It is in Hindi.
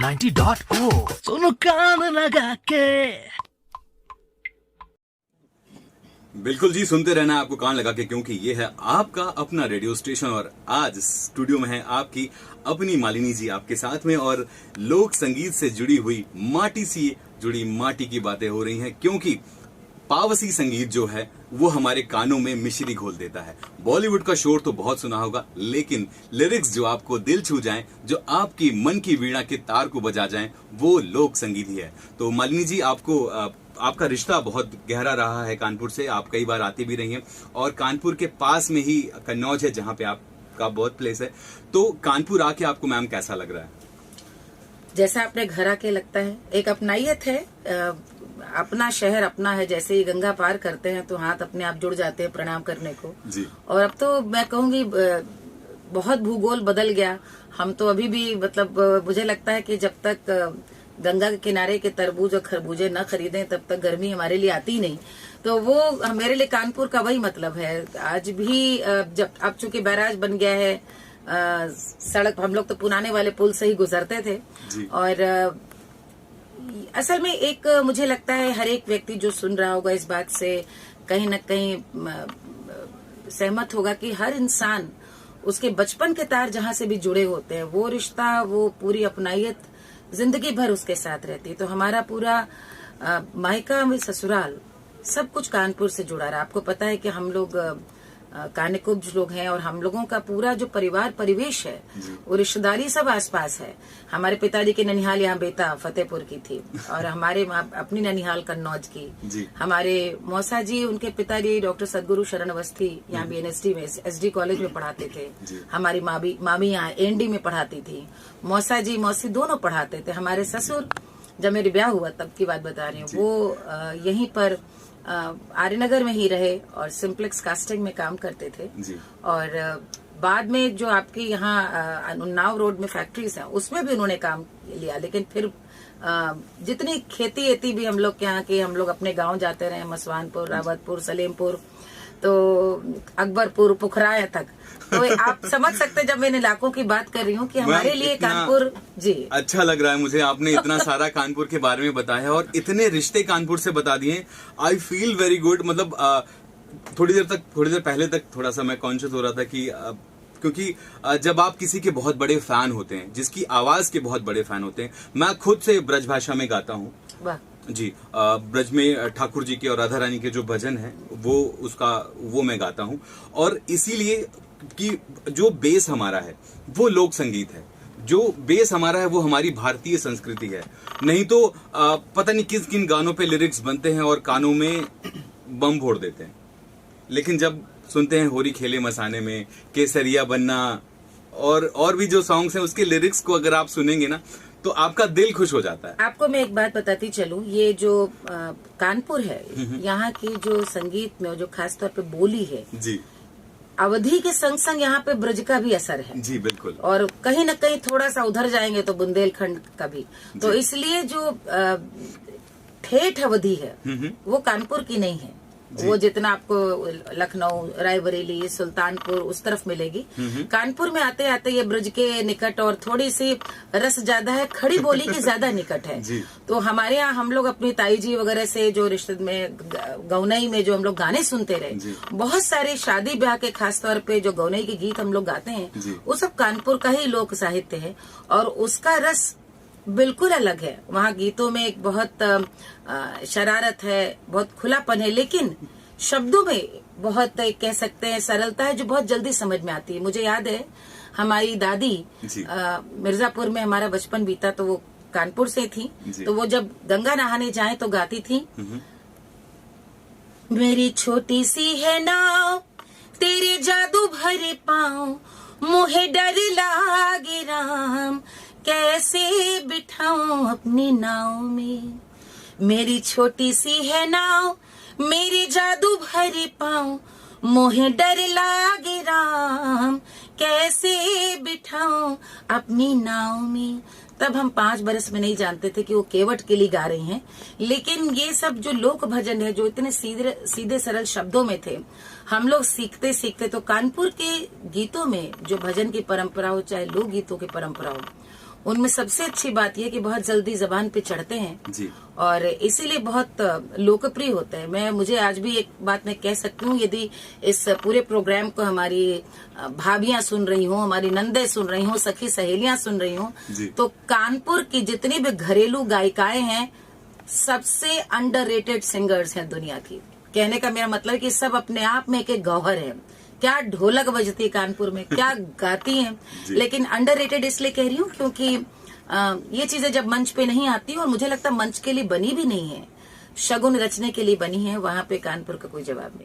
90.o सुनो कान लगा के। बिल्कुल जी, सुनते रहना आपको कान लगा के, क्योंकि ये है आपका अपना रेडियो स्टेशन। और आज स्टूडियो में है आपकी अपनी मालिनी जी आपके साथ में, और लोक संगीत से जुड़ी हुई, माटी से जुड़ी माटी की बातें हो रही हैं, क्योंकि पावसी संगीत जो है वो हमारे कानों में मिश्री घोल देता है। बॉलीवुड का शोर तो बहुत सुना होगा, लेकिन लिरिक्स जो आपको दिल छू जाएं, जो आपकी मन की वीणा के तार को बजा जाएं, वो लोक संगीत ही है। तो मालिनी जी, आपका रिश्ता बहुत गहरा रहा है कानपुर से, आप कई बार आती भी रही हैं, और कानपुर के पास में ही कन्नौज है जहाँ पे आपका बर्थ प्लेस है। तो कानपुर आके आपको मैम कैसा लग रहा है? जैसा अपने घर आके लगता है, एक अपनाइयत है, अपना शहर अपना है। जैसे ही गंगा पार करते हैं तो हाथ अपने आप जुड़ जाते हैं प्रणाम करने को जी। और अब तो मैं कहूंगी बहुत भूगोल बदल गया। हम तो अभी भी मतलब मुझे लगता है कि जब तक गंगा के किनारे के तरबूज और खरबूजे न खरीदें तब तक गर्मी हमारे लिए आती नहीं। तो वो मेरे लिए कानपुर का वही मतलब है। आज भी जब अब चूंकि बैराज बन गया है, सड़क हम लोग तो पुराने वाले पुल से ही गुजरते थे जी। और असल में एक मुझे लगता है हर एक व्यक्ति जो सुन रहा होगा इस बात से कहीं न कहीं सहमत होगा कि हर इंसान उसके बचपन के तार जहां से भी जुड़े होते हैं, वो रिश्ता, वो पूरी अपनाइयत जिंदगी भर उसके साथ रहती है। तो हमारा पूरा मायका में ससुराल सब कुछ कानपुर से जुड़ा रहा। आपको पता है कि हम लोग कानिकुब्ज लोग हैं और हम लोगों का पूरा जो परिवार परिवेश है वो रिश्तेदारी सब आसपास है। हमारे पिताजी की ननिहाल यहाँ बेता फतेहपुर की थी और हमारे अपनी ननिहाल कन्नौज की। हमारे मौसा जी, उनके पिताजी डॉक्टर सदगुरु शरण अवस्थी यहाँ BNSD में SD कॉलेज में पढ़ाते थे। हमारी मामी यहाँ AND में पढ़ाती थी। मौसा जी मौसी दोनों पढ़ाते थे। हमारे ससुर, जब मेरे ब्याह हुआ तब की बात बता रही हूँ, वो यहीं पर आर्यनगर में ही रहे और सिंप्लेक्स कास्टिंग में काम करते थे जी। और बाद में जो आपके यहाँ उन्नाव रोड में फैक्ट्रीज हैं उसमें भी उन्होंने काम लिया। लेकिन फिर जितनी खेती एती भी हम लोग के यहाँ की, हम लोग अपने गांव जाते रहे, मसवानपुर, रावतपुर, सलेमपुर, तो अकबरपुर, पुखराया तक। तो आप समझ सकते जब मैं इन इलाकों की बात कर रही हूँ कि हमारे लिए कानपुर जी अच्छा लग रहा है मुझे। आपने इतना सारा कानपुर के बारे में बताया और इतने रिश्ते कानपुर से बता दिए। I feel very good. मतलब थोड़ी देर पहले तक थोड़ा सा मैं कॉन्शियस हो रहा था कि क्योंकि जब आप किसी के बहुत बड़े फैन होते हैं, जिसकी आवाज के बहुत बड़े फैन होते हैं, मैं खुद से ब्रज भाषा में गाता हूँ जी। ब्रज में ठाकुर जी के और राधा रानी के जो भजन है वो मैं गाता हूँ। और इसीलिए कि जो बेस हमारा है वो लोक संगीत है, जो बेस हमारा है वो हमारी भारतीय संस्कृति है। नहीं तो पता नहीं किस किन गानों पे लिरिक्स बनते हैं और कानों में बम फोड़ देते हैं। लेकिन जब सुनते हैं होरी खेले मसाने में, केसरिया बनना और भी जो सॉन्ग्स हैं, उसके लिरिक्स को अगर आप सुनेंगे ना तो आपका दिल खुश हो जाता है। आपको मैं एक बात बताती चलूं, ये जो कानपुर है, यहाँ की जो संगीत में जो खासतौर पे बोली है जी, अवधि के संग संग यहाँ पे ब्रज का भी असर है जी बिल्कुल। और कहीं न कहीं थोड़ा सा उधर जाएंगे तो बुंदेलखंड का भी। तो इसलिए जो ठेठ अवधि है वो कानपुर की नहीं है। वो जितना आपको लखनऊ, रायबरेली, सुल्तानपुर उस तरफ मिलेगी, कानपुर में आते आते ये ब्रज के निकट और थोड़ी सी रस ज्यादा है, खड़ी बोली के ज्यादा निकट है। तो हमारे यहाँ हम लोग अपनी ताई जी वगैरह से जो रिश्ते में गौनई में जो हम लोग गाने सुनते रहे, बहुत सारे शादी ब्याह के खास तौर पे जो गौनई के गीत हम लोग गाते हैं वो सब कानपुर का ही लोक साहित्य है और उसका रस बिल्कुल अलग है। वहाँ गीतों में एक बहुत शरारत है, बहुत खुलापन है, लेकिन शब्दों में बहुत कह सकते हैं सरलता है जो बहुत जल्दी समझ में आती है। मुझे याद है हमारी दादी मिर्जापुर में हमारा बचपन बीता, तो वो कानपुर से थी। तो वो जब गंगा नहाने जाए तो गाती थी, मेरी छोटी सी है नाव तेरे जादू भरे पाँव, मुहे डर लागे राम, कैसे बिठाऊं अपनी नाव में। मेरी छोटी सी है नाव मेरे जादू भरे पाँव, मोहे डर लागे राम, कैसे बिठाऊं अपनी नाव में। तब हम 5 बरस में नहीं जानते थे कि वो केवट के लिए गा रही हैं, लेकिन ये सब जो लोक भजन है जो इतने सीधे सरल शब्दों में थे, हम लोग सीखते सीखते तो कानपुर के गीतों में जो भजन की परंपरा हो चाहे लोक गीतों की परंपरा हो, उनमें सबसे अच्छी बात यह कि बहुत जल्दी जबान पे चढ़ते हैं जी। और इसीलिए बहुत लोकप्रिय होते हैं। मुझे आज भी एक बात मैं कह सकती हूँ, यदि इस पूरे प्रोग्राम को हमारी भाभियां सुन रही हों, हमारी नंदे सुन रही हों, सखी सहेलियां सुन रही हों, तो कानपुर की जितनी भी घरेलू गायिकाएं हैं सबसे अंडररेटेड सिंगर्स हैं दुनिया की। कहने का मेरा मतलब कि सब अपने आप में एक गौहर है। क्या ढोलक बजती है कानपुर में, क्या गाती हैं, लेकिन अंडररेटेड इसलिए कह रही हूँ क्योंकि ये चीजें जब मंच पे नहीं आती और मुझे लगता मंच के लिए बनी भी नहीं है, शगुन रचने के लिए बनी है, वहां पे कानपुर का कोई जवाब नहीं।